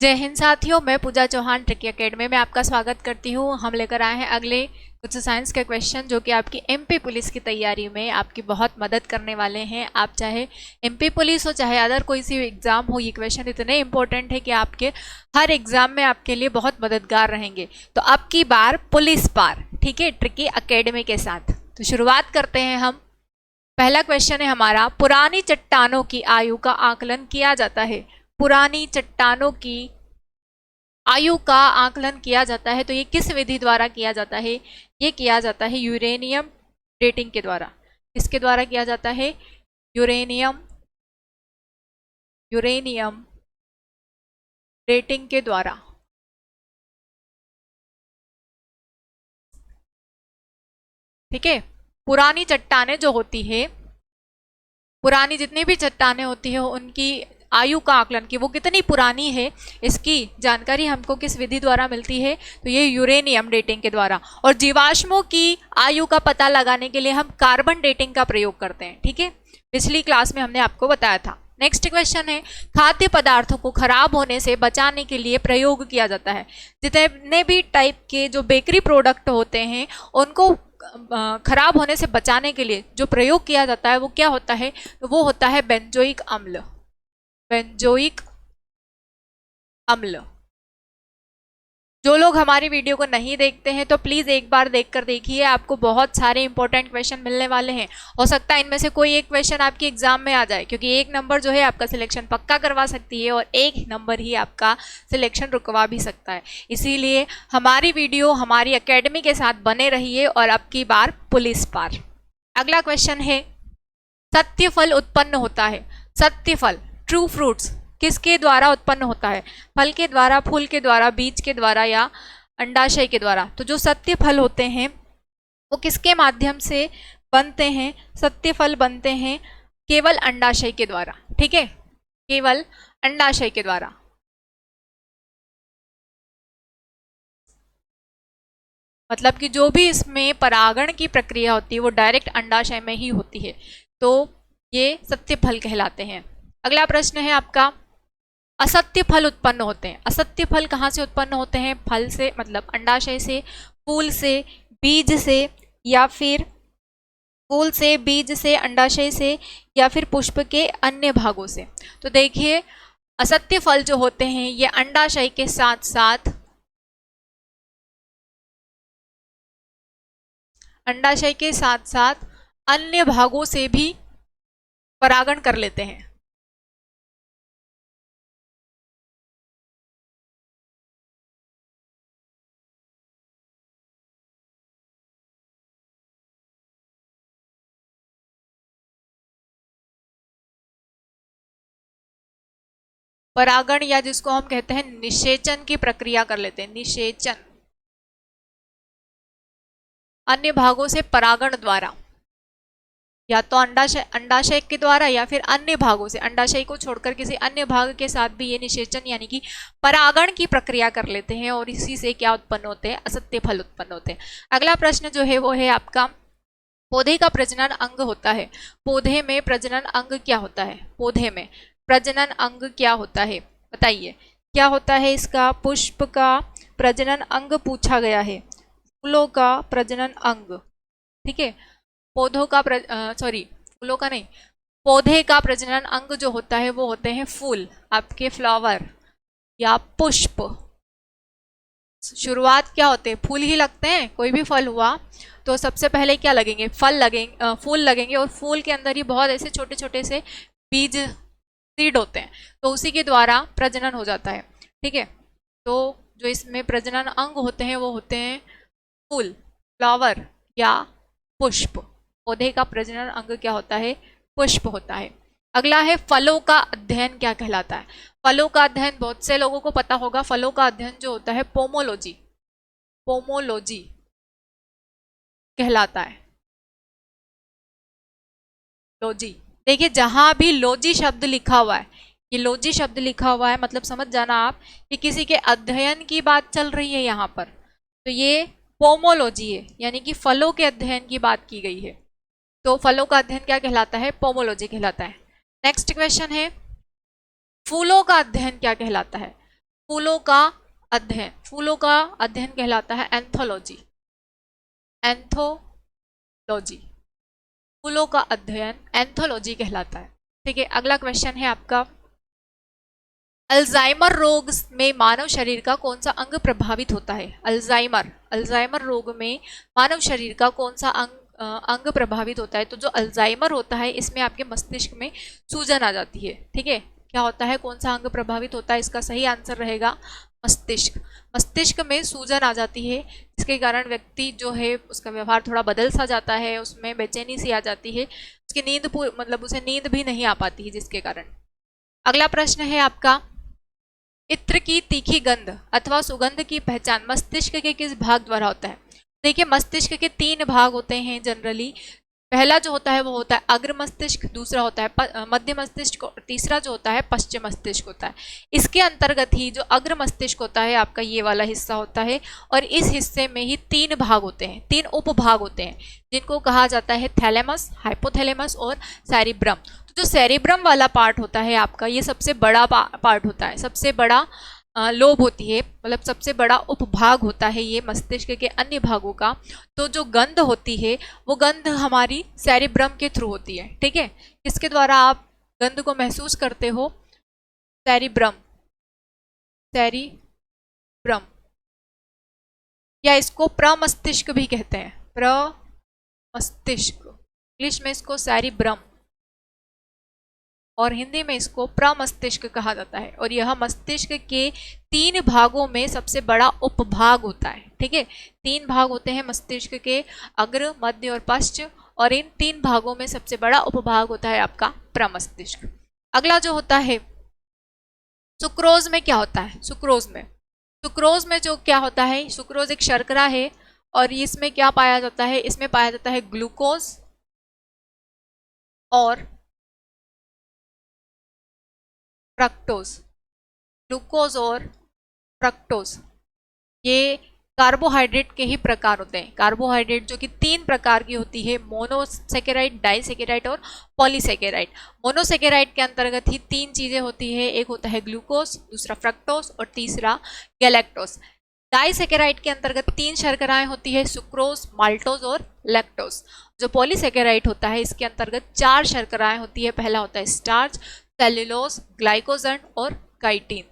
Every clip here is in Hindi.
जय हिंद साथियों, मैं पूजा चौहान ट्रिकी एकेडमी में आपका स्वागत करती हूँ। हम लेकर आए हैं अगले कुछ साइंस के क्वेश्चन जो कि आपकी एमपी पुलिस की तैयारी में आपकी बहुत मदद करने वाले हैं। आप चाहे एमपी पुलिस हो चाहे अदर कोई सी एग्ज़ाम हो, ये क्वेश्चन इतने इंपॉर्टेंट है कि आपके हर एग्ज़ाम में आपके लिए बहुत मददगार रहेंगे। तो अब की बार पुलिस पार, ठीक है, ट्रिकी एकेडमी के साथ। तो शुरुआत करते हैं हम। पहला क्वेश्चन है हमारा, पुरानी चट्टानों की आयु का आकलन किया जाता है। पुरानी चट्टानों की आयु का आकलन किया जाता है तो ये किस विधि द्वारा किया जाता है? ये किया जाता है यूरेनियम डेटिंग के द्वारा। इसके द्वारा किया जाता है यूरेनियम डेटिंग के द्वारा। ठीक है, पुरानी चट्टानें जो होती है, पुरानी जितनी भी चट्टानें होती है उनकी आयु का आकलन की वो कितनी पुरानी है, इसकी जानकारी हमको किस विधि द्वारा मिलती है? तो ये यूरेनियम डेटिंग के द्वारा। और जीवाश्मों की आयु का पता लगाने के लिए हम कार्बन डेटिंग का प्रयोग करते हैं। ठीक है, पिछली क्लास में हमने आपको बताया था। नेक्स्ट क्वेश्चन है, खाद्य पदार्थों को खराब होने से बचाने के लिए प्रयोग किया जाता है। जितने भी टाइप के जो बेकरी प्रोडक्ट होते हैं उनको खराब होने से बचाने के लिए जो प्रयोग किया जाता है वो क्या होता है? तो वो होता है बेंजोइक अम्ल। बेंजोइक अम्ल। जो लोग हमारी वीडियो को नहीं देखते हैं तो प्लीज एक बार देखकर देखिए, आपको बहुत सारे इंपॉर्टेंट क्वेश्चन मिलने वाले हैं। हो सकता है इनमें से कोई एक क्वेश्चन आपके एग्जाम में आ जाए, क्योंकि एक नंबर जो है आपका सिलेक्शन पक्का करवा सकती है और एक नंबर ही आपका सिलेक्शन रुकवा भी सकता है। इसीलिए हमारी वीडियो हमारी एकेडमी के साथ बने रहिए और अब की बार पुलिस पार। अगला क्वेश्चन है, सत्य फल उत्पन्न होता है। सत्य फल, ट्रू फ्रूट्स, किसके द्वारा उत्पन्न होता है? फल के द्वारा, फूल के द्वारा, बीज के द्वारा या अंडाशय के द्वारा? तो जो सत्य फल होते हैं वो किसके माध्यम से बनते हैं? सत्य फल बनते हैं केवल अंडाशय के द्वारा। ठीक है, केवल अंडाशय के द्वारा। मतलब कि जो भी इसमें परागण की प्रक्रिया होती है वो डायरेक्ट अंडाशय में ही होती है, तो ये सत्य फल कहलाते हैं। अगला प्रश्न है आपका, असत्य फल उत्पन्न होते हैं। असत्य फल कहाँ से उत्पन्न होते हैं? फल से, मतलब अंडाशय से, फूल से, बीज से, या फिर फूल से, बीज से, अंडाशय से, या फिर पुष्प के अन्य भागों से। तो देखिए, असत्य फल जो होते हैं ये अंडाशय के साथ साथ अन्य भागों से भी परागण कर लेते हैं। परागण, या जिसको हम कहते हैं निषेचन की प्रक्रिया कर लेते हैं। निषेचन, अन्य भागों से परागण द्वारा, या तो अंडाशय के द्वारा या फिर अन्य भागों से, अंडाशय को छोड़कर किसी अन्य भाग के साथ भी ये निषेचन यानी कि परागण की प्रक्रिया कर लेते हैं और इसी से क्या उत्पन्न होते हैं? असत्य फल उत्पन्न होते हैं। अगला प्रश्न जो है वो है आपका, पौधे का प्रजनन अंग होता है। पौधे में प्रजनन अंग क्या होता है? पौधे में प्रजनन अंग क्या होता है? बताइए क्या होता है इसका? पुष्प का प्रजनन अंग पूछा गया है, फूलों का प्रजनन अंग। ठीक है, पौधों का फूलों का नहीं, पौधे का प्रजनन अंग जो होता है वो होते हैं फूल, आपके फ्लावर या पुष्प। शुरुआत क्या होते हैं? फूल ही लगते हैं। कोई भी फल हुआ तो सबसे पहले क्या लगेंगे? फल लगेंगे, फूल लगेंगे, और फूल के अंदर ही बहुत ऐसे छोटे छोटे से बीज, सीड होते हैं, तो उसी के द्वारा प्रजनन हो जाता है। ठीक है, तो जो इसमें प्रजनन अंग होते हैं वो होते हैं फूल, फ्लावर या पुष्प। पौधे का प्रजनन अंग क्या होता है? पुष्प होता है। अगला है, फलों का अध्ययन क्या कहलाता है? फलों का अध्ययन बहुत से लोगों को पता होगा। फलों का अध्ययन जो होता है पोमोलॉजी, पोमोलॉजी कहलाता है। लॉजी, देखिए जहां भी लॉजी शब्द लिखा हुआ है, ये लॉजी शब्द लिखा हुआ है मतलब समझ जाना आप कि किसी के अध्ययन की बात चल रही है यहाँ पर, तो ये पोमोलॉजी है, यानी कि फलों के अध्ययन की बात की गई है। तो फलों का अध्ययन क्या कहलाता है? पोमोलॉजी कहलाता है। नेक्स्ट क्वेश्चन है, फूलों का अध्ययन क्या कहलाता है? फूलों का अध्ययन, फूलों का अध्ययन कहलाता है एंथोलॉजी, एंथोलॉजी, फूलों का अध्ययन एंथोलॉजी कहलाता है। ठीक है, अगला क्वेश्चन है आपका, अल्जाइमर रोग में मानव शरीर का कौन सा अंग प्रभावित होता है? अल्जाइमर रोग में मानव शरीर का कौन सा अंग प्रभावित होता है? तो जो अल्जाइमर होता है इसमें आपके मस्तिष्क में सूजन आ जाती है। ठीक है, क्या होता है, कौन सा अंग प्रभावित होता है? इसका सही आंसर रहेगा मस्तिष्क। मस्तिष्क में सूजन आ जाती है, जिसके कारण व्यक्ति जो है उसका व्यवहार थोड़ा बदल सा जाता है, उसमें बेचैनी सी आ जाती है, उसकी नींद मतलब उसे नींद भी नहीं आ पाती है जिसके कारण। अगला प्रश्न है आपका, इत्र की तीखी गंध अथवा सुगंध की पहचान मस्तिष्क के किस भाग द्वारा होता है? देखिए, मस्तिष्क के 3 भाग होते हैं जनरली। पहला जो होता है वो होता है अग्र मस्तिष्क, दूसरा होता है मध्य मस्तिष्क और तीसरा जो होता है पश्चिम मस्तिष्क होता है। इसके अंतर्गत ही जो अग्र मस्तिष्क होता है आपका ये वाला हिस्सा होता है, और इस हिस्से में ही 3 भाग होते हैं, 3 उपभाग होते हैं, जिनको कहा जाता है थैलेमस, हाइपोथैलेमस और सेरिब्रम। तो जो सेरिब्रम वाला पार्ट होता है आपका, ये सबसे बड़ा पार्ट होता है, सबसे बड़ा लोब होती है, मतलब सबसे बड़ा उपभाग होता है ये मस्तिष्क के अन्य भागों का। तो जो गंध होती है वो गंध हमारी सेरिब्रम के थ्रू होती है। ठीक है, किसके द्वारा आप गंध को महसूस करते हो? सेरिब्रम, सेरिब्रम, या इसको प्रमस्तिष्क भी कहते हैं, प्रमस्तिष्क, इंग्लिश में इसको सेरिब्रम और हिंदी में इसको प्रमस्तिष्क कहा जाता है, और यह मस्तिष्क के 3 भागों में सबसे बड़ा उपभाग होता है। ठीक है, 3 भाग होते हैं मस्तिष्क के, अग्र, मध्य और पश्च, और इन 3 भागों में सबसे बड़ा उपभाग होता है आपका प्रमस्तिष्क। अगला जो होता है सुक्रोज में क्या होता है? सुक्रोज में जो क्या होता है, सुक्रोज एक शर्करा है, और इसमें क्या पाया जाता है? इसमें पाया जाता है ग्लूकोज और फ्रक्टोज, ग्लूकोज और फ्रक्टोज, ये कार्बोहाइड्रेट के ही प्रकार होते हैं। कार्बोहाइड्रेट जो कि 3 प्रकार की होती है, मोनोसेकेराइड, डाइसेकेराइड और पॉलीसेकेराइड। मोनोसेकेराइड के अंतर्गत ही 3 चीजें होती है, एक होता है ग्लूकोज, दूसरा फ्रक्टोज और तीसरा गैलेक्टोज। डाइसेकेराइड के अंतर्गत 3 शर्कराएं होती है, सुक्रोज, माल्टोज और लैक्टोज। जो पॉलीसेकेराइड होता है इसके अंतर्गत 4 शर्कराएं होती है, पहला होता है स्टार्च, सेल्यूलोज, ग्लाइकोजन और काइटिन।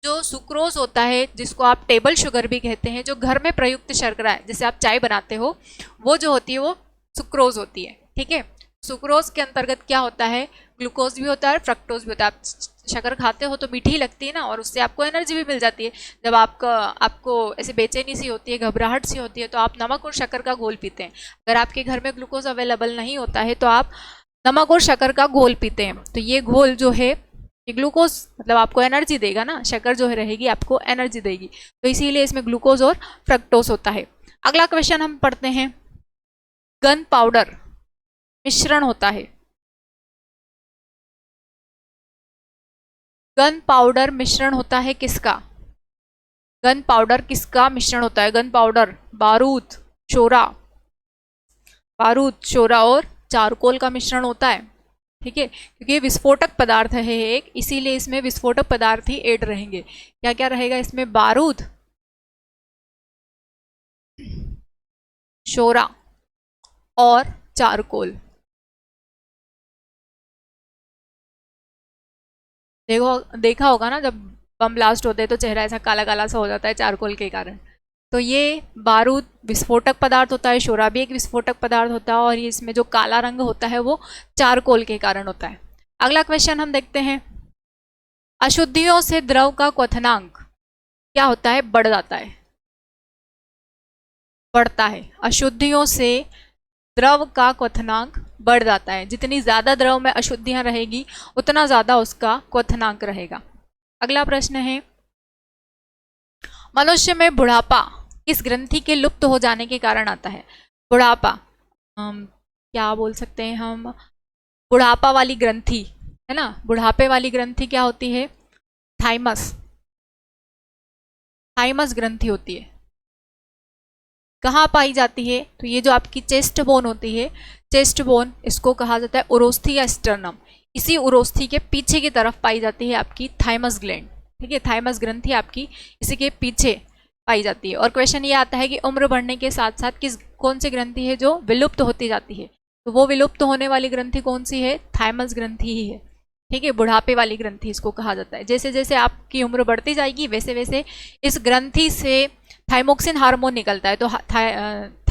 जो सुक्रोज होता है, जिसको आप टेबल शुगर भी कहते हैं, जो घर में प्रयुक्त शर्करा है, जैसे आप चाय बनाते हो, वो जो होती है वो सुक्रोज होती है। ठीक है, सुक्रोज के अंतर्गत क्या होता है? ग्लूकोज भी होता है, फ्रक्टोज भी होता है। आप शक्कर खाते हो तो मीठी लगती है ना, और उससे आपको एनर्जी भी मिल जाती है। जब आपको ऐसे बेचैनी सी होती है, घबराहट सी होती है, तो आप नमक और शक्कर का घोल पीते हैं। अगर आपके घर में ग्लूकोज अवेलेबल नहीं होता है तो आप नमक और शक्कर का घोल पीते हैं। तो ये घोल जो है, ये ग्लूकोज मतलब आपको एनर्जी देगा ना, शक्कर जो है रहेगी आपको एनर्जी देगी, तो इसीलिए इसमें ग्लूकोज और फ्रक्टोज होता है। अगला क्वेश्चन हम पढ़ते हैं, गन पाउडर मिश्रण होता है, गन पाउडर मिश्रण होता है किसका? गन पाउडर किसका मिश्रण होता है? गन पाउडर बारूद, शोरा और चारकोल का मिश्रण होता है। ठीक है, क्योंकि ये विस्फोटक पदार्थ है एक, इसीलिए इसमें विस्फोटक पदार्थ ही ऐड रहेंगे। क्या क्या रहेगा इसमें? बारूद, शोरा और चारकोल। देखा होगा ना, जब बम ब्लास्ट होते हैं तो चेहरा ऐसा काला काला सा हो जाता है चारकोल के कारण। तो ये बारूद विस्फोटक पदार्थ होता है, शोरा भी एक विस्फोटक पदार्थ होता है, और इसमें जो काला रंग होता है वो चारकोल के कारण होता है। अगला क्वेश्चन हम देखते हैं, अशुद्धियों से द्रव का क्वथनांक क्या होता है? बढ़ जाता है, बढ़ता है। अशुद्धियों से द्रव का क्वथनांक बढ़ जाता है, जितनी ज्यादा द्रव में अशुद्धियां रहेगी उतना ज्यादा उसका क्वथनांक रहेगा। अगला प्रश्न है, मनुष्य में बुढ़ापा किस ग्रंथि के लुप्त हो जाने के कारण आता है? बुढ़ापा क्या बोल सकते हैं हम? बुढ़ापा वाली ग्रंथि है ना, बुढ़ापे वाली ग्रंथि क्या होती है? थाइमस, थाइमस ग्रंथि होती है। कहाँ पाई जाती है? तो ये जो आपकी चेस्ट बोन होती है, चेस्ट बोन, इसको कहा जाता है उरोस्थी या स्टर्नम। इसी उरोस्थी के पीछे की तरफ पाई जाती है आपकी थाइमस ग्लैंड। ठीक है, थाइमस ग्रंथि आपकी इसी के पीछे पाई जाती है। और क्वेश्चन ये आता है कि उम्र बढ़ने के साथ साथ कौन सी ग्रंथि है जो विलुप्त होती जाती है, तो वो विलुप्त होने वाली ग्रंथि कौन सी है, थाइमस ग्रंथि ही है। ठीक है, बुढ़ापे वाली ग्रंथि इसको कहा जाता है। जैसे जैसे आपकी उम्र बढ़ती जाएगी वैसे वैसे इस ग्रंथि से थाइमोक्सिन हार्मोन निकलता है, तो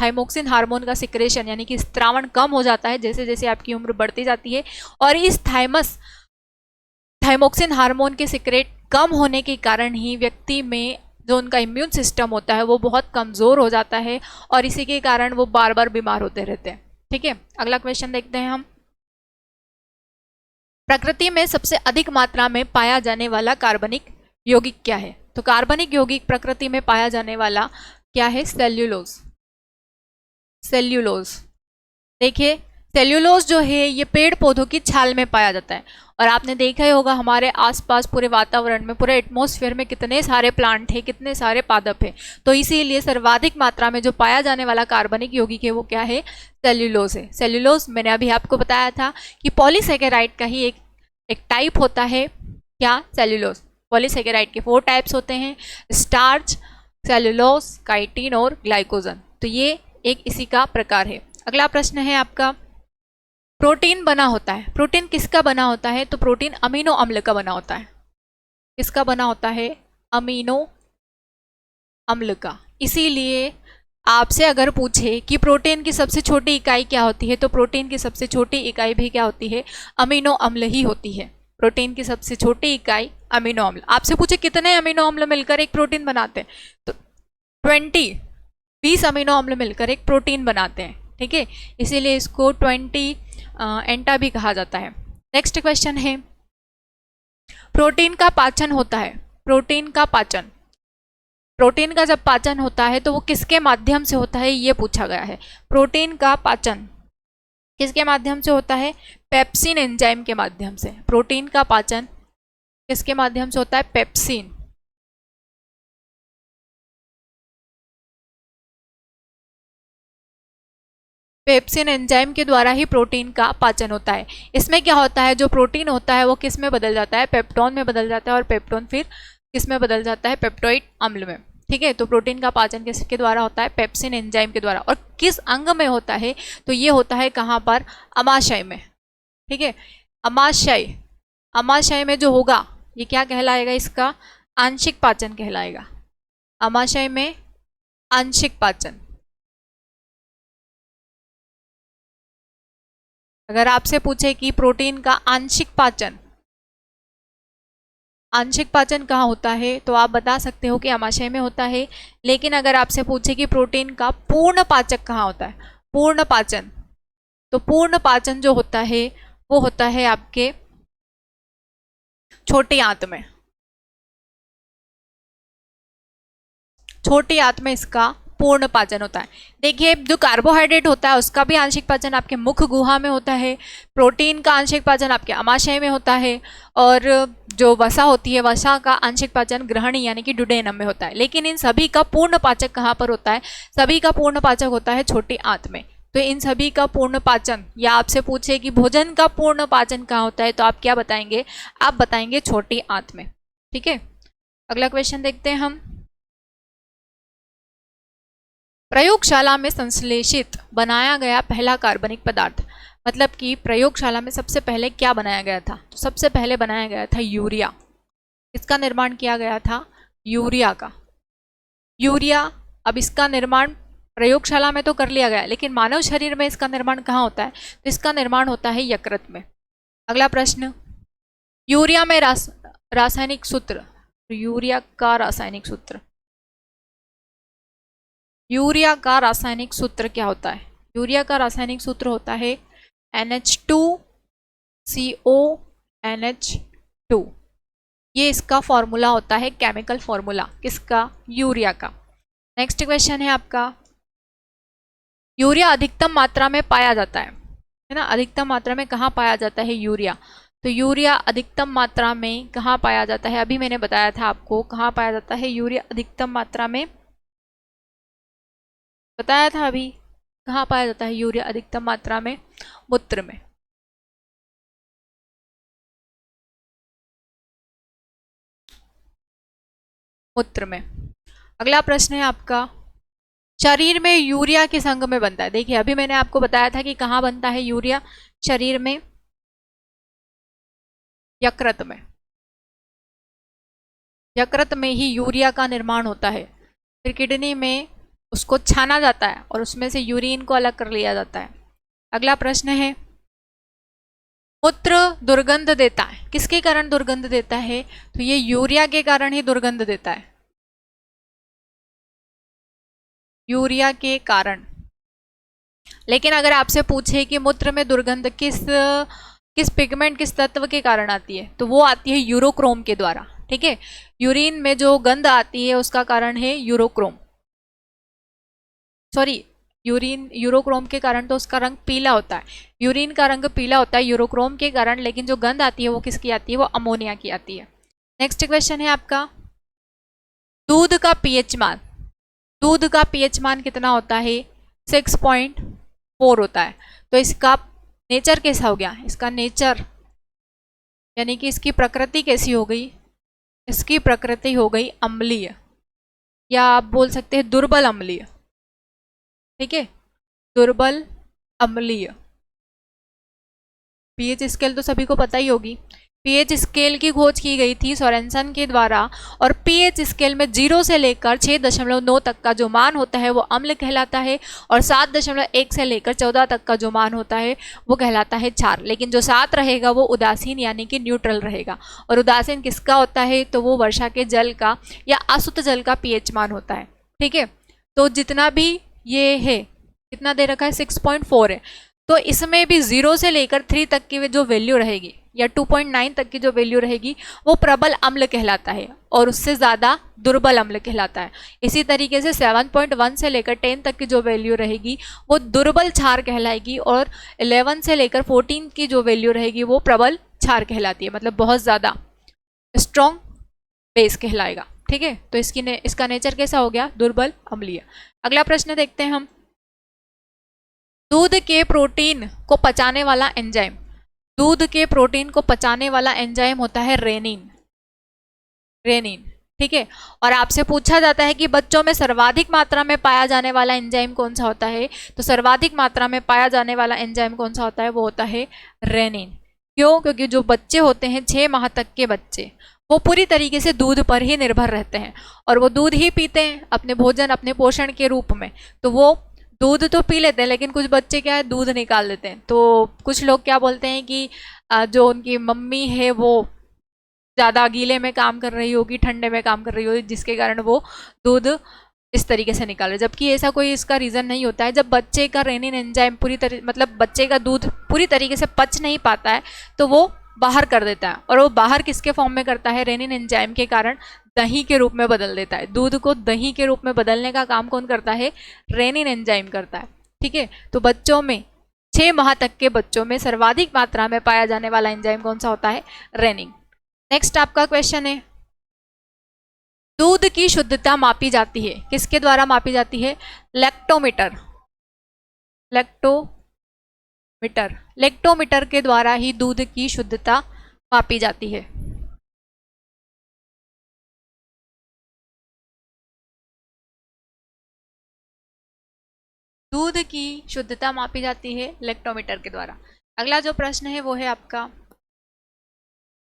थाइमोक्सिन हार्मोन का सिक्रेशन यानी कि स्त्रावण कम हो जाता है जैसे जैसे आपकी उम्र बढ़ती जाती है। और इस थाइमोक्सिन हार्मोन के सिक्रेट कम होने के कारण ही व्यक्ति में जो उनका इम्यून सिस्टम होता है वो बहुत कमज़ोर हो जाता है और इसी के कारण वो बार बार बीमार होते रहते हैं। ठीक है, अगला क्वेश्चन देखते हैं हम। प्रकृति में सबसे अधिक मात्रा में पाया जाने वाला कार्बनिक यौगिक क्या है? तो कार्बनिक यौगिक प्रकृति में पाया जाने वाला क्या है? सेल्यूलोज। सेल्यूलोज, देखिए सेल्यूलोज जो है ये पेड़ पौधों की छाल में पाया जाता है। और आपने देखा ही होगा हमारे आसपास पूरे वातावरण में, पूरे एटमॉस्फेयर में कितने सारे प्लांट हैं, कितने सारे पादप हैं। तो इसीलिए सर्वाधिक मात्रा में जो पाया जाने वाला कार्बनिक यौगिक है वो क्या है? सेल्यूलोज है। सेल्यूलोज मैंने अभी आपको बताया था कि पॉलीसेकेराइड का ही एक टाइप होता है। क्या? सेल्यूलोज। पॉलीसेकेराइड के 4 टाइप्स होते हैं, स्टार्च, सेल्यूलोज, काइटिन और ग्लाइकोजन। तो ये एक इसी का प्रकार है। अगला प्रश्न है आपका, प्रोटीन बना होता है, प्रोटीन किसका बना होता है? तो प्रोटीन अमीनो अम्ल का बना होता है। किसका बना होता है? अमीनो अम्ल का। इसीलिए आपसे अगर पूछे कि प्रोटीन की सबसे छोटी इकाई क्या होती है, तो प्रोटीन की सबसे छोटी इकाई भी क्या होती है? अमीनो अम्ल ही होती है। प्रोटीन की सबसे छोटी इकाई अमीनो अम्ल। आपसे पूछे कितने अमीनो अम्ल मिलकर एक प्रोटीन बनाते हैं, तो 20 अमीनो अम्ल मिलकर एक प्रोटीन बनाते हैं। ठीक है, इसीलिए इसको 20 एंटा भी कहा जाता है। नेक्स्ट क्वेश्चन है, प्रोटीन का पाचन होता है, प्रोटीन का पाचन, प्रोटीन का जब पाचन होता है तो वो किसके माध्यम से होता है, ये पूछा गया है। प्रोटीन का पाचन किसके माध्यम से होता है? पेप्सिन एंजाइम के माध्यम से। प्रोटीन का पाचन किसके माध्यम से होता है? पेप्सिन। पेप्सिन एंजाइम के द्वारा ही प्रोटीन का पाचन होता है। इसमें क्या होता है, जो प्रोटीन होता है वो किस में बदल जाता है? पेप्टोन में बदल जाता है, और पेप्टोन फिर किस में बदल जाता है? पेप्टोइड अम्ल में। ठीक है, तो प्रोटीन का पाचन किसके द्वारा होता है? पेप्सिन एंजाइम के द्वारा। और किस अंग में होता है? तो ये होता है कहाँ पर? अमाशय में। ठीक है, अमाशय, अमाशय में जो होगा ये क्या कहलाएगा? इसका आंशिक पाचन कहलाएगा। अमाशय में आंशिक पाचन। अगर आपसे पूछे कि प्रोटीन का आंशिक पाचन, आंशिक पाचन कहाँ होता है, तो आप बता सकते हो कि अमाशय में होता है। लेकिन अगर आपसे पूछे कि प्रोटीन का पूर्ण पाचक कहाँ होता है, पूर्ण पाचन, तो पूर्ण पाचन जो होता है वो होता है आपके छोटी आंत में। छोटी आंत में इसका पूर्ण पाचन होता है। देखिए, जो कार्बोहाइड्रेट होता है उसका भी आंशिक पाचन आपके मुख गुहा में होता है, प्रोटीन का आंशिक पाचन आपके अमाशय में होता है, और जो वसा होती है वसा का आंशिक पाचन ग्रहणी यानी कि डुडेनम में होता है। लेकिन इन सभी का पूर्ण पाचक कहाँ पर होता है? सभी का पूर्ण पाचक होता है छोटी आंत में। तो इन सभी का पूर्ण पाचन, या आपसे पूछे कि भोजन का पूर्ण पाचन कहाँ होता है, तो आप क्या बताएंगे? आप बताएंगे छोटी आंत में। ठीक है, अगला क्वेश्चन देखते हैं हम। प्रयोगशाला में संश्लेषित बनाया गया पहला कार्बनिक पदार्थ, मतलब कि प्रयोगशाला में सबसे पहले क्या बनाया गया था? तो सबसे पहले बनाया गया था यूरिया। इसका निर्माण किया गया था यूरिया का। यूरिया, अब इसका निर्माण प्रयोगशाला में तो कर लिया गया, लेकिन मानव शरीर में इसका निर्माण कहाँ होता है? तो इसका निर्माण होता है यकृत में। अगला प्रश्न, यूरिया में रासायनिक सूत्र, यूरिया का रासायनिक सूत्र, यूरिया का रासायनिक सूत्र क्या होता है? यूरिया का रासायनिक सूत्र होता है NH2CONH2। ये इसका फॉर्मूला होता है, केमिकल फॉर्मूला किसका? यूरिया का। नेक्स्ट क्वेश्चन है आपका, यूरिया अधिकतम मात्रा में पाया जाता है ना? अधिकतम मात्रा में कहाँ पाया जाता है यूरिया? तो यूरिया अधिकतम मात्रा में कहाँ पाया जाता है? अभी मैंने बताया था आपको कहाँ पाया जाता है यूरिया अधिकतम मात्रा में, बताया था अभी। कहाँ पाया जाता है यूरिया अधिकतम मात्रा में? मूत्र में। मूत्र में। अगला प्रश्न है आपका, शरीर में यूरिया किस अंग में बनता है? देखिए अभी मैंने आपको बताया था कि कहाँ बनता है यूरिया, शरीर में यकृत में, यकृत में ही यूरिया का निर्माण होता है। फिर किडनी में उसको छाना जाता है और उसमें से यूरिन को अलग कर लिया जाता है। अगला प्रश्न है, मूत्र दुर्गंध देता है, किसके कारण दुर्गंध देता है? तो ये यूरिया के कारण ही दुर्गंध देता है, यूरिया के कारण। लेकिन अगर आपसे पूछे कि मूत्र में दुर्गंध किस किस पिगमेंट, किस तत्व के कारण आती है, तो वो आती है यूरोक्रोम के द्वारा। ठीक है, यूरिन में जो गंध आती है उसका कारण है यूरोक्रोम, सॉरी यूरोक्रोम के कारण तो उसका रंग पीला होता है, यूरिन का रंग पीला होता है यूरोक्रोम के कारण, लेकिन जो गंध आती है वो किसकी आती है? वो अमोनिया की आती है। नेक्स्ट क्वेश्चन है आपका, दूध का पीएच मान, दूध का पीएच मान कितना होता है? 6.4 होता है। तो इसका नेचर कैसा हो गया? इसका नेचर यानी कि इसकी प्रकृति कैसी हो गई? इसकी प्रकृति हो गई अम्लीय, या आप बोल सकते हैं दुर्बल अम्लीय। ठीक है, दुर्बल अम्लीय। पीएच स्केल तो सभी को पता ही होगी। पीएच स्केल की खोज की गई थी सोरेनसन के द्वारा, और पीएच स्केल में 0 से लेकर 6.9 तक का जो मान होता है वो अम्ल कहलाता है, और 7.1 से लेकर 14 तक का जो मान होता है वो कहलाता है क्षार। लेकिन जो 7 रहेगा वो उदासीन यानी कि न्यूट्रल रहेगा। और उदासीन किसका होता है? तो वो वर्षा के जल का या अशुद्ध जल का पीएच मान होता है। ठीक है, तो जितना भी ये है, कितना दे रखा है? 6.4 है। तो इसमें भी 0 से लेकर 3 तक की जो वैल्यू रहेगी, या 2.9 तक की जो वैल्यू रहेगी, वो प्रबल अम्ल कहलाता है, और उससे ज़्यादा दुर्बल अम्ल कहलाता है। इसी तरीके से 7.1 से लेकर 10 तक की जो वैल्यू रहेगी वो दुर्बल क्षार कहलाएगी, और 11 से लेकर 14 की जो वैल्यू रहेगी वो प्रबल क्षार कहलाती है, मतलब बहुत ज़्यादा स्ट्रॉन्ग बेस कहलाएगा। ठीक है, तो इसका नेचर कैसा हो गया? दुर्बल अम्लीय। अगला प्रश्न देखते हैं हम, दूध के प्रोटीन को पचाने वाला एंजाइम, दूध के प्रोटीन को पचाने वाला एंजाइम होता है रेनिन, रेनिन। ठीक है, और आपसे पूछा जाता है कि बच्चों में सर्वाधिक मात्रा में पाया जाने वाला एंजाइम कौन सा होता है? तो सर्वाधिक मात्रा में पाया जाने वाला एंजाइम कौन सा होता है? वो होता है रेनिन। क्यों? क्योंकि जो बच्चे होते हैं 6 माह तक के बच्चे, वो पूरी तरीके से दूध पर ही निर्भर रहते हैं, और वो दूध ही पीते हैं अपने भोजन, अपने पोषण के रूप में। तो वो दूध तो पी लेते हैं, लेकिन कुछ बच्चे क्या है, दूध निकाल देते हैं। तो कुछ लोग क्या बोलते हैं कि जो उनकी मम्मी है वो ज़्यादा गीले में काम कर रही होगी, ठंडे में काम कर रही होगी, जिसके कारण वो दूध इस तरीके से निकाल रहे, जबकि ऐसा कोई इसका रीज़न नहीं होता है। जब बच्चे का रेनिन एंजाइम पूरी तरह, मतलब बच्चे का दूध पूरी तरीके से पच नहीं पाता है, तो वो बाहर कर देता है, और वो बाहर किसके फॉर्म में करता है? रेनिन एंजाइम के कारण दही के रूप में बदल देता है। दूध को दही के रूप में बदलने का काम कौन करता है? रेनिन एंजाइम करता है। ठीक है, तो बच्चों में 6 माह तक के बच्चों में सर्वाधिक मात्रा में पाया जाने वाला एंजाइम कौन सा होता है? रेनिन। नेक्स्ट आपका क्वेश्चन है, दूध की शुद्धता मापी जाती है, किसके द्वारा मापी जाती है? लैक्टोमीटर, लैक्टोमीटर, लैक्टोमीटर के द्वारा ही दूध की शुद्धता मापी जाती है। दूध की शुद्धता मापी जाती है लैक्टोमीटर के द्वारा। अगला जो प्रश्न है वो है आपका,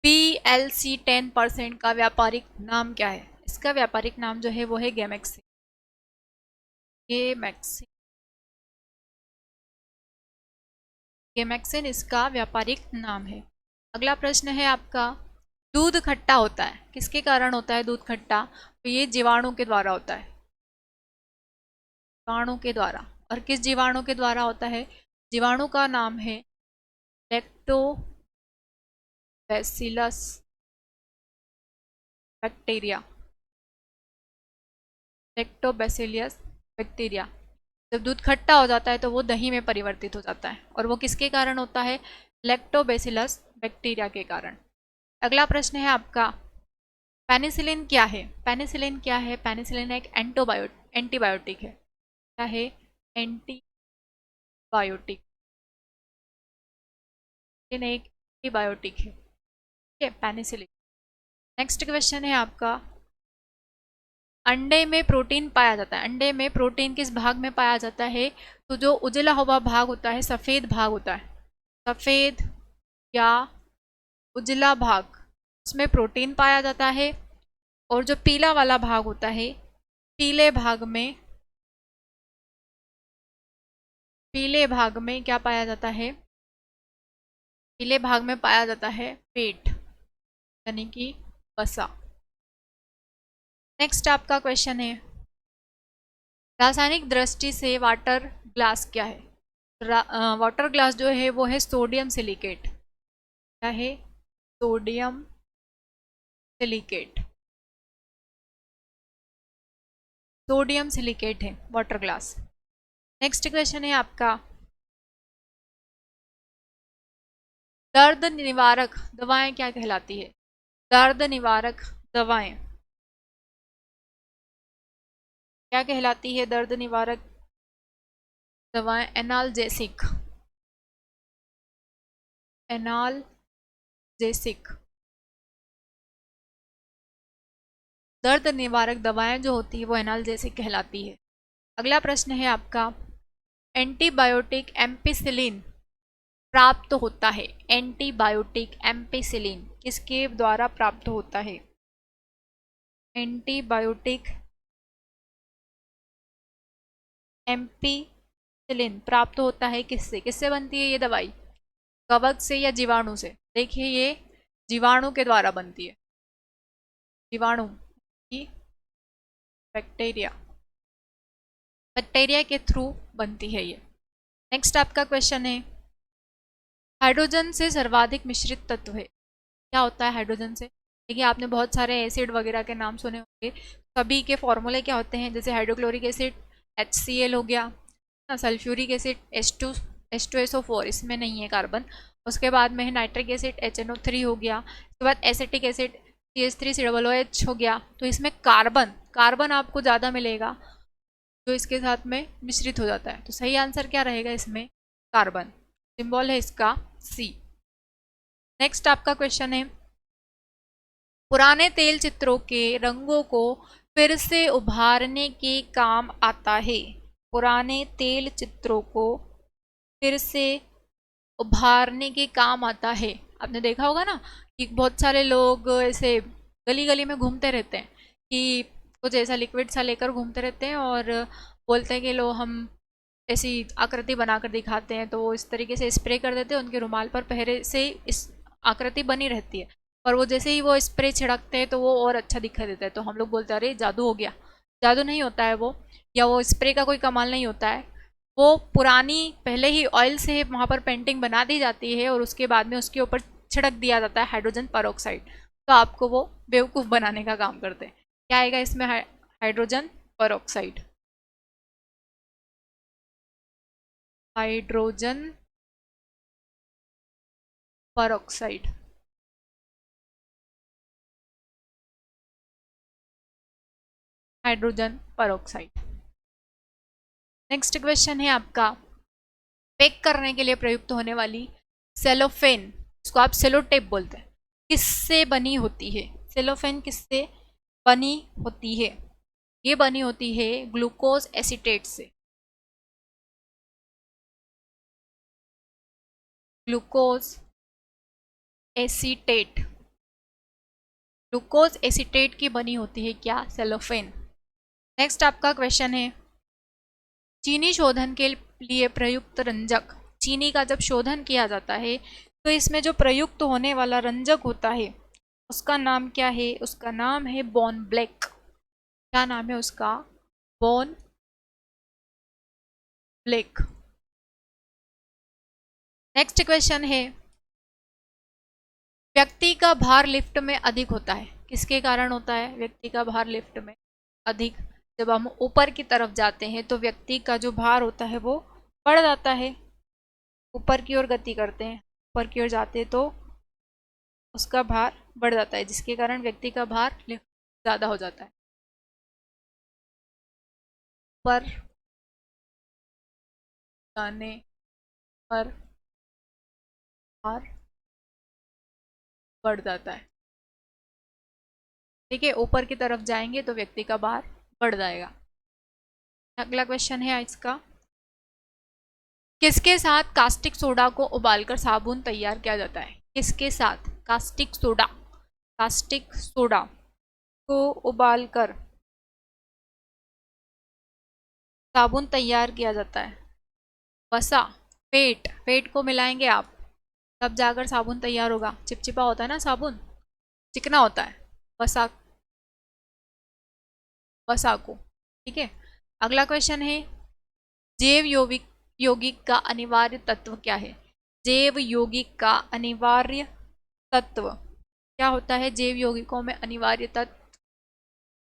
PLC 10% का व्यापारिक नाम क्या है? इसका व्यापारिक नाम जो है वो है गेमेक्सिन, गेमेक्सिन, गेमेक्सिन इसका व्यापारिक नाम है। अगला प्रश्न है आपका, दूध खट्टा होता है, किसके कारण होता है दूध खट्टा? तो ये जीवाणु के द्वारा होता है, जीवाणु के द्वारा। और किस जीवाणु के द्वारा होता है? जीवाणु का नाम है लैक्टोबैसिलस बैक्टीरिया, लैक्टोबैसिलस बैक्टीरिया। जब दूध खट्टा हो जाता है तो वो दही में परिवर्तित हो जाता है, और वो किसके कारण होता है? लैक्टोबैसिलस बैक्टीरिया के कारण। अगला प्रश्न है आपका, पेनिसिलिन क्या है? पेनिसिलिन क्या है? पेनिसिलिन एक एंटीबायोटिक है। क्या है? एंटीबायोटिक, एक एंटीबायोटिक है। ठीक है, पेनिसिलिन। नेक्स्ट क्वेश्चन है आपका, अंडे में प्रोटीन पाया जाता है। अंडे में प्रोटीन किस भाग में पाया जाता है? तो जो उजला हुआ भाग होता है, सफ़ेद भाग होता है, सफ़ेद या उजला भाग, उसमें प्रोटीन पाया जाता है। और जो पीला वाला भाग होता है, पीले भाग में क्या पाया जाता है? पीले भाग में पाया जाता है पेट, यानी कि वसा। नेक्स्ट आपका क्वेश्चन है, रासायनिक दृष्टि से वाटर ग्लास क्या है? वाटर ग्लास जो है वो है सोडियम सिलिकेट। क्या है? Sodium silicate. सोडियम सिलिकेट है वाटर ग्लास। नेक्स्ट क्वेश्चन है आपका, दर्द निवारक दवाएं क्या कहलाती है? दर्द निवारक दवाएं क्या कहलाती है? दर्द निवारक दवाएं एनाल्जेसिक, एनाल्जेसिक। दर्द निवारक दवाएं जो होती है वो एनाल्जेसिक कहलाती है। अगला प्रश्न है आपका, एंटीबायोटिक एम्पिसिलिन प्राप्त होता है? एंटीबायोटिक एम्पिसिलिन किसके द्वारा प्राप्त होता है? एंटीबायोटिक एम्पिसिलिन प्राप्त होता है किससे? किससे बनती है ये दवाई? कवक से या जीवाणु से? देखिए ये जीवाणु के द्वारा बनती है, जीवाणु की, बैक्टीरिया, बैक्टीरिया के थ्रू बनती है ये। नेक्स्ट आपका क्वेश्चन है, हाइड्रोजन से सर्वाधिक मिश्रित तत्व है? क्या होता है हाइड्रोजन से? देखिए आपने बहुत सारे एसिड वगैरह के नाम सुने होंगे, सभी के फॉर्मूले क्या होते हैं? जैसे हाइड्रोक्लोरिक एसिड HCl हो गया, सल्फ्यूरिक एसिड H2SO4, इसमें नहीं है कार्बन। उसके बाद में है नाइट्रिक एसिड HNO3 हो गया। उसके बाद एसिटिक एसिड CH3COOH हो गया। तो इसमें कार्बन कार्बन आपको ज़्यादा मिलेगा जो इसके साथ में मिश्रित हो जाता है। तो सही आंसर क्या रहेगा इसमें? कार्बन। सिंबल है इसका C। नेक्स्ट आपका क्वेश्चन है, पुराने तेल चित्रों के रंगों को फिर से उभारने के काम आता है? पुराने तेल चित्रों को फिर से उभारने के काम आता है। आपने देखा होगा ना कि बहुत सारे लोग ऐसे गली गली में घूमते रहते हैं कि कुछ ऐसा लिक्विड सा लेकर घूमते रहते हैं और बोलते हैं कि लो हम ऐसी आकृति बनाकर दिखाते हैं। तो वो इस तरीके से स्प्रे कर देते हैं, उनके रुमाल पर पहले से इस आकृति बनी रहती है, पर वो जैसे ही वो स्प्रे छिड़कते हैं तो वो और अच्छा दिखाई देता है। तो हम लोग बोलते हैं अरे जादू हो गया। जादू नहीं होता है वो, या वो स्प्रे का कोई कमाल नहीं होता है। वो पुरानी पहले ही ऑयल से वहाँ पर पेंटिंग बना दी जाती है और उसके बाद में उसके ऊपर छिड़क दिया जाता है हाइड्रोजन परऑक्साइड। तो आपको वो बेवकूफ़ बनाने का काम करते हैं। क्या आएगा इसमें? Hydrogen peroxide. Hydrogen peroxide. Hydrogen peroxide. Next question है आपका, पैक करने के लिए प्रयुक्त होने वाली सेलोफेन, इसको आप सेलो टेप बोलते हैं, किससे बनी होती है? सेलोफेन किससे बनी होती है? ये बनी होती है ग्लूकोज एसीटेट से। ग्लूकोज एसीटेट, ग्लूकोज एसीटेट की बनी होती है क्या? सेलोफेन। नेक्स्ट आपका क्वेश्चन है, चीनी शोधन के लिए प्रयुक्त रंजक, चीनी का जब शोधन किया जाता है तो इसमें जो प्रयुक्त होने वाला रंजक होता है उसका नाम क्या है? उसका नाम है बॉर्न ब्लैक। क्या नाम है उसका? Born black. नेक्स्ट क्वेश्चन है, व्यक्ति का भार लिफ्ट में अधिक होता है, किसके कारण होता है व्यक्ति का भार लिफ्ट में अधिक? जब हम ऊपर की तरफ जाते हैं तो व्यक्ति का जो भार होता है वो बढ़ जाता है, ऊपर की ओर गति करते हैं, ऊपर की ओर जाते हैं तो उसका भार बढ़ जाता है, जिसके कारण व्यक्ति का भार ज़्यादा हो जाता है। पर जाने पर भार बढ़ जाता है। ठीक है, ऊपर की तरफ जाएंगे तो व्यक्ति का भार बढ़ जाएगा। अगला क्वेश्चन है इसका, किसके साथ कास्टिक सोडा को उबालकर साबुन तैयार किया जाता है? किसके साथ कास्टिक सोडा को उबालकर साबुन तैयार किया जाता है? वसा, फेट को मिलाएंगे आप, तब जाकर साबुन तैयार होगा। चिपचिपा होता है ना साबुन, चिकना होता है, वसा को। ठीक है, अगला क्वेश्चन है, जैव यौगिक का अनिवार्य तत्व क्या है? जैव यौगिक का अनिवार्य तत्व क्या होता है? जैव यौगिकों में अनिवार्य तत्व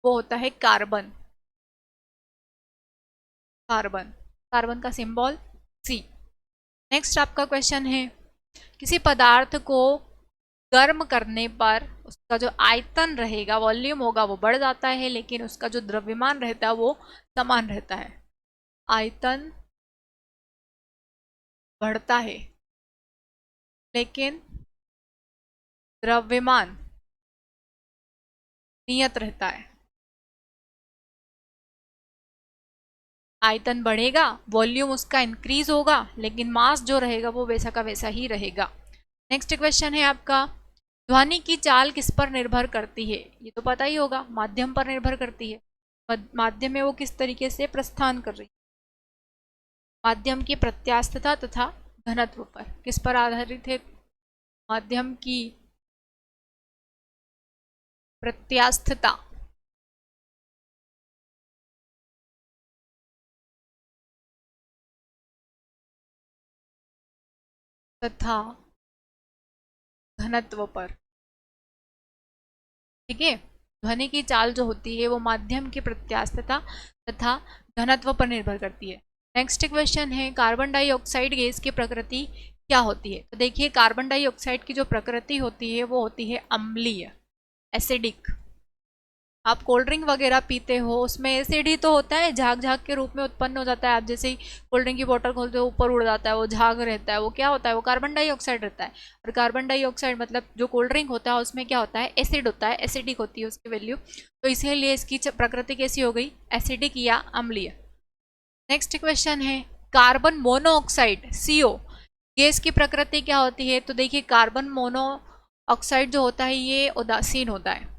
वो होता है कार्बन। कार्बन का सिंबल सी। नेक्स्ट आपका क्वेश्चन है, किसी पदार्थ को गर्म करने पर उसका जो आयतन रहेगा, वॉल्यूम होगा, वो बढ़ जाता है, लेकिन उसका जो द्रव्यमान रहता है वो समान रहता है। आयतन बढ़ता है लेकिन द्रव्यमान नियत रहता है। आयतन बढ़ेगा, वॉल्यूम उसका इंक्रीज होगा, लेकिन मास जो रहेगा वो वैसा का वैसा ही रहेगा। नेक्स्ट क्वेश्चन है आपका, ध्वनि की चाल किस पर निर्भर करती है? ये तो पता ही होगा, माध्यम पर निर्भर करती है। माध्यम में वो किस तरीके से प्रस्थान कर रही है? माध्यम की प्रत्यास्थता तथा घनत्व पर। किस पर आधारित है? माध्यम की प्रत्यास्थता तथा घनत्व पर। ठीक है, ध्वनि की चाल जो होती है वो माध्यम की प्रत्यास्थता तथा घनत्व पर निर्भर करती है। नेक्स्ट क्वेश्चन है, कार्बन डाइऑक्साइड गैस की प्रकृति क्या होती है? तो देखिए, कार्बन डाइऑक्साइड की जो प्रकृति होती है वो होती है अम्लीय, एसिडिक। आप कोल्ड ड्रिंक वगैरह पीते हो, उसमें एसिड ही तो होता है, झाग झाग के रूप में उत्पन्न हो जाता है। आप जैसे ही कोल्ड ड्रिंक की बोतल खोलते हो ऊपर उड़ जाता है, वो झाग रहता है, वो क्या होता है? वो कार्बन डाइऑक्साइड रहता है। और कार्बन डाइऑक्साइड मतलब जो कोल्ड ड्रिंक होता है उसमें क्या होता है? एसिड होता है, एसिडिक होती है उसकी वैल्यू, तो इसीलिए इसकी प्रकृति कैसी हो गई? एसिडिक या अम्लीय। नेक्स्ट क्वेश्चन है, कार्बन मोनोऑक्साइड CO गैस की प्रकृति क्या होती है? तो देखिए, कार्बन मोनोऑक्साइड जो होता है ये उदासीन होता है।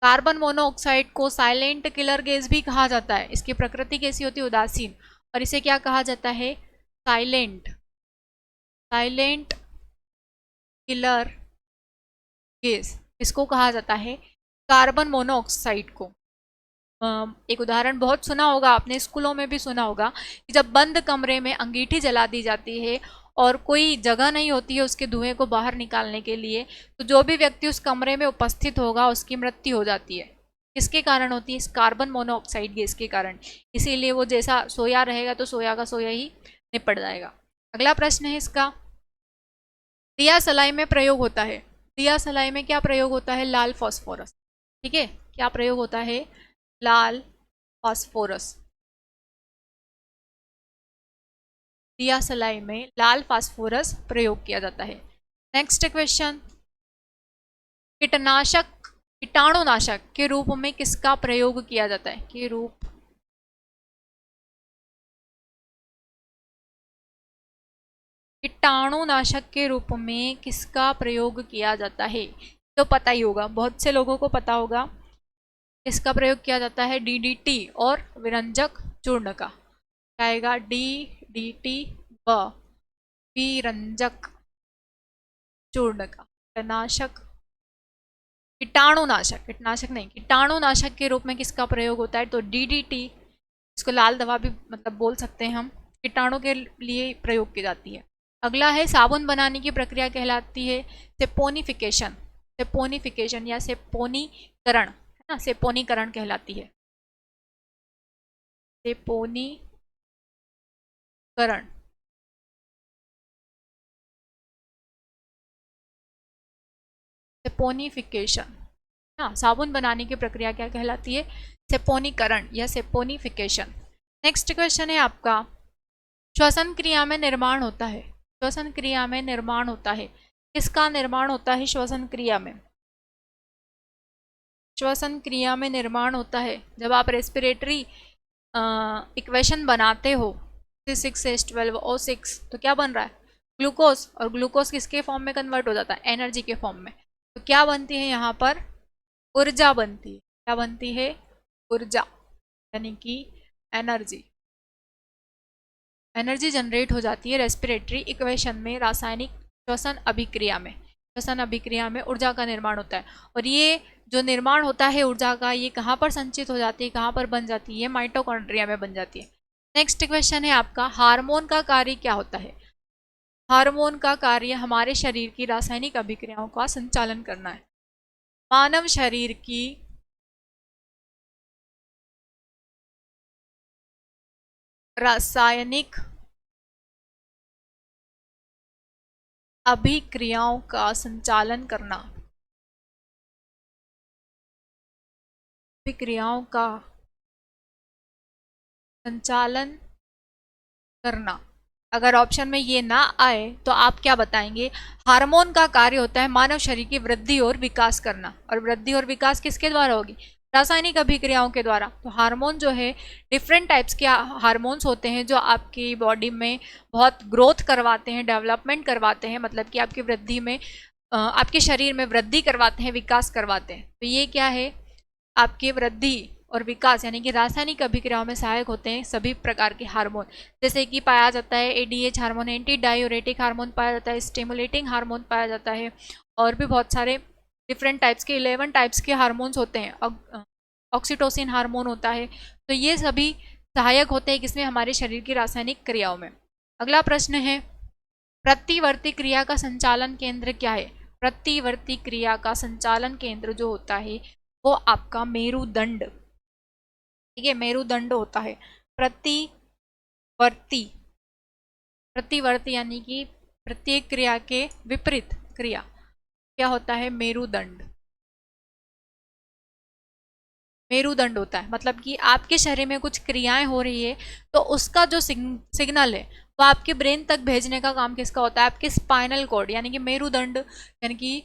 कार्बन मोनोऑक्साइड को साइलेंट किलर गैस भी कहा जाता है। इसकी प्रकृति कैसी होती है? उदासीन। और इसे क्या कहा जाता है? Silent killer gas. इसको कहा जाता है कार्बन मोनोऑक्साइड को। एक उदाहरण बहुत सुना होगा आपने, स्कूलों में भी सुना होगा कि जब बंद कमरे में अंगीठी जला दी जाती है और कोई जगह नहीं होती है उसके धुएं को बाहर निकालने के लिए, तो जो भी व्यक्ति उस कमरे में उपस्थित होगा उसकी मृत्यु हो जाती है। किसके कारण होती है? इस कार्बन मोनोऑक्साइड गैस के कारण। इसीलिए वो जैसा सोया रहेगा तो सोया का सोया ही निपट जाएगा। अगला प्रश्न है इसका, दिया सलाई में प्रयोग होता है। दिया सलाई में क्या प्रयोग होता है? लाल फॉस्फोरस। ठीक है, क्या प्रयोग होता है? लाल फास्फोरस। दिया सलाई में लाल फास्फोरस प्रयोग किया जाता है। नेक्स्ट क्वेश्चन, कीटाणुनाशक के रूप में किसका प्रयोग किया जाता है? कीटाणुनाशक के रूप में किसका प्रयोग किया जाता है? तो पता ही होगा, बहुत से लोगों को पता होगा। इसका प्रयोग किया जाता है DDT और विरंजक चूर्ण का। क्या आएगा? DDT व विरंजक चूर्ण का। कीटनाशक नहीं, कीटाणुनाशक के रूप में किसका प्रयोग होता है? तो DDT। इसको लाल दवा भी मतलब बोल सकते हैं हम, कीटाणु के लिए प्रयोग की जाती है। अगला है, साबुन बनाने की प्रक्रिया कहलाती है सेपोनिफिकेशन या सेपोनीकरण, है ना, सेपोनीकरण कहलाती है। सेपोनीकरण। सेपोनिफिकेशन, हाँ, साबुन बनाने की प्रक्रिया क्या कहलाती है? सेपोनीकरण या सेपोनिफिकेशन। नेक्स्ट क्वेश्चन है आपका, श्वसन क्रिया में निर्माण होता है। श्वसन क्रिया में निर्माण होता है, किसका निर्माण होता है श्वसन क्रिया में? श्वसन क्रिया में निर्माण होता है जब आप रेस्पिरेटरी इक्वेशन बनाते हो C6H12O6 तो क्या बन रहा है ग्लूकोज, और ग्लूकोज किसके फॉर्म में कन्वर्ट हो जाता है एनर्जी के फॉर्म में। तो क्या बनती है यहाँ पर ऊर्जा बनती है। क्या बनती है ऊर्जा, यानी कि एनर्जी। एनर्जी जनरेट हो जाती है रेस्पिरेटरी इक्वेशन में, रासायनिक श्वसन अभिक्रिया में। श्वसन अभिक्रिया में ऊर्जा का निर्माण होता है, और ये जो निर्माण होता है ऊर्जा का, ये कहाँ पर संचित हो जाती है, कहाँ पर बन जाती है, माइटोकॉन्ड्रिया में बन जाती है। नेक्स्ट क्वेश्चन है आपका, हार्मोन का कार्य क्या होता है। हार्मोन का कार्य हमारे शरीर की रासायनिक अभिक्रियाओं का संचालन करना है। मानव शरीर की रासायनिक अभिक्रियाओं का संचालन करना, अभिक्रियाओं का संचालन करना। अगर ऑप्शन में ये ना आए तो आप क्या बताएंगे, हार्मोन का कार्य होता है मानव शरीर की वृद्धि और विकास करना, और वृद्धि और विकास किसके द्वारा होगी, रासायनिक अभिक्रियाओं के द्वारा। तो हार्मोन जो है डिफरेंट टाइप्स के हार्मोन्स होते हैं जो आपकी बॉडी में बहुत ग्रोथ करवाते हैं, डेवलपमेंट करवाते हैं, मतलब कि आपकी वृद्धि में, आपके शरीर में वृद्धि करवाते हैं, विकास करवाते हैं। तो ये क्या है, आपकी वृद्धि और विकास यानी कि रासायनिक अभिक्रियाओं में सहायक होते हैं सभी प्रकार के हार्मोन, जैसे कि पाया जाता है ADH hormone, anti diuretic hormone पाया जाता है, स्टिमुलेटिंग हार्मोन पाया जाता है, और भी बहुत सारे डिफरेंट टाइप्स के 11 टाइप्स के हार्मोन्स होते हैं। ऑक्सीटोसिन हार्मोन होता है। तो ये सभी सहायक होते हैं किसमें, हमारे शरीर की रासायनिक क्रियाओं में। अगला प्रश्न है, प्रतिवर्ती क्रिया का संचालन केंद्र क्या है। प्रतिवर्ती क्रिया का संचालन केंद्र जो होता है वो आपका मेरुदंड, ठीक है, मेरुदंड होता है। प्रतिवर्ती, प्रतिवर्ती यानी कि प्रत्येक क्रिया के विपरीत क्रिया क्या होता है, मेरुदंड। मेरुदंड होता है, मतलब कि आपके शरीर में कुछ क्रियाएं हो रही है तो उसका जो सिग्नल है वो आपके ब्रेन तक भेजने का काम किसका होता है, आपके स्पाइनल कॉर्ड यानी कि मेरुदंड, यानी कि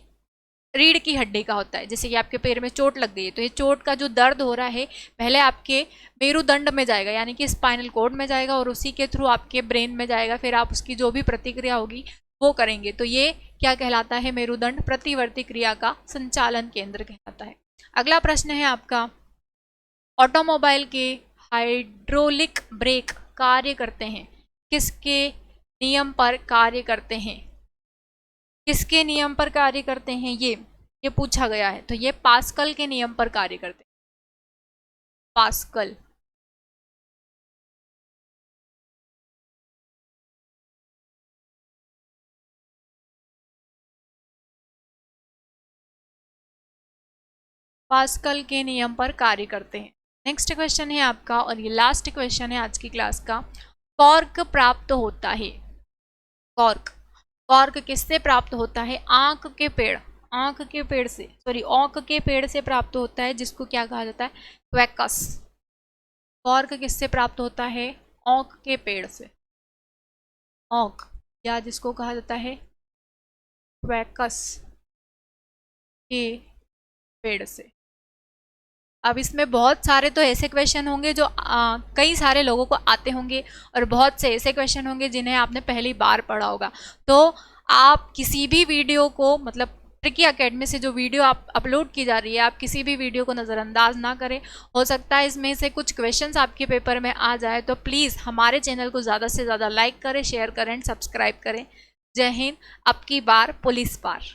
रीढ़ की हड्डी का होता है। जैसे कि आपके पैर में चोट लग गई है तो ये चोट का जो दर्द हो रहा है पहले आपके मेरुदंड में जाएगा यानी कि स्पाइनल कॉर्ड में जाएगा, और उसी के थ्रू आपके ब्रेन में जाएगा, फिर आप उसकी जो भी प्रतिक्रिया होगी वो करेंगे। तो ये क्या कहलाता है, मेरुदंड प्रतिवर्ती क्रिया का संचालन केंद्र कहलाता है। अगला प्रश्न है आपका, ऑटोमोबाइल के हाइड्रोलिक ब्रेक कार्य करते हैं किसके नियम पर कार्य करते हैं, किसके नियम पर कार्य करते हैं, ये पूछा गया है। तो ये पास्कल के नियम पर कार्य करते हैं। पास्कल, पास्कल के नियम पर कार्य करते हैं। नेक्स्ट क्वेश्चन है आपका, और ये लास्ट क्वेश्चन है आज की क्लास का, कॉर्क प्राप्त होता है। कॉर्क, कॉर्क किससे प्राप्त होता है, आंख के पेड़, आंख के पेड़ से, सॉरी औंक के पेड़ से प्राप्त होता है, जिसको क्या कहा जाता है, क्वैकस। कॉर्क किससे प्राप्त होता है, औंक के पेड़ से, औंक, या जिसको कहा जाता है क्वैकस के पेड़ से। अब इसमें बहुत सारे तो ऐसे क्वेश्चन होंगे जो कई सारे लोगों को आते होंगे, और बहुत से ऐसे क्वेश्चन होंगे जिन्हें आपने पहली बार पढ़ा होगा। तो आप किसी भी वीडियो को, मतलब ट्रिकी एकेडमी से जो वीडियो आप अपलोड की जा रही है, आप किसी भी वीडियो को नज़रअंदाज ना करें। हो सकता है इसमें से कुछ क्वेश्चंस आपके पेपर में आ जाए, तो प्लीज़ हमारे चैनल को ज़्यादा से ज़्यादा लाइक करें, शेयर करें, सब्सक्राइब करें। जय हिंद, अब की बार पुलिस पार।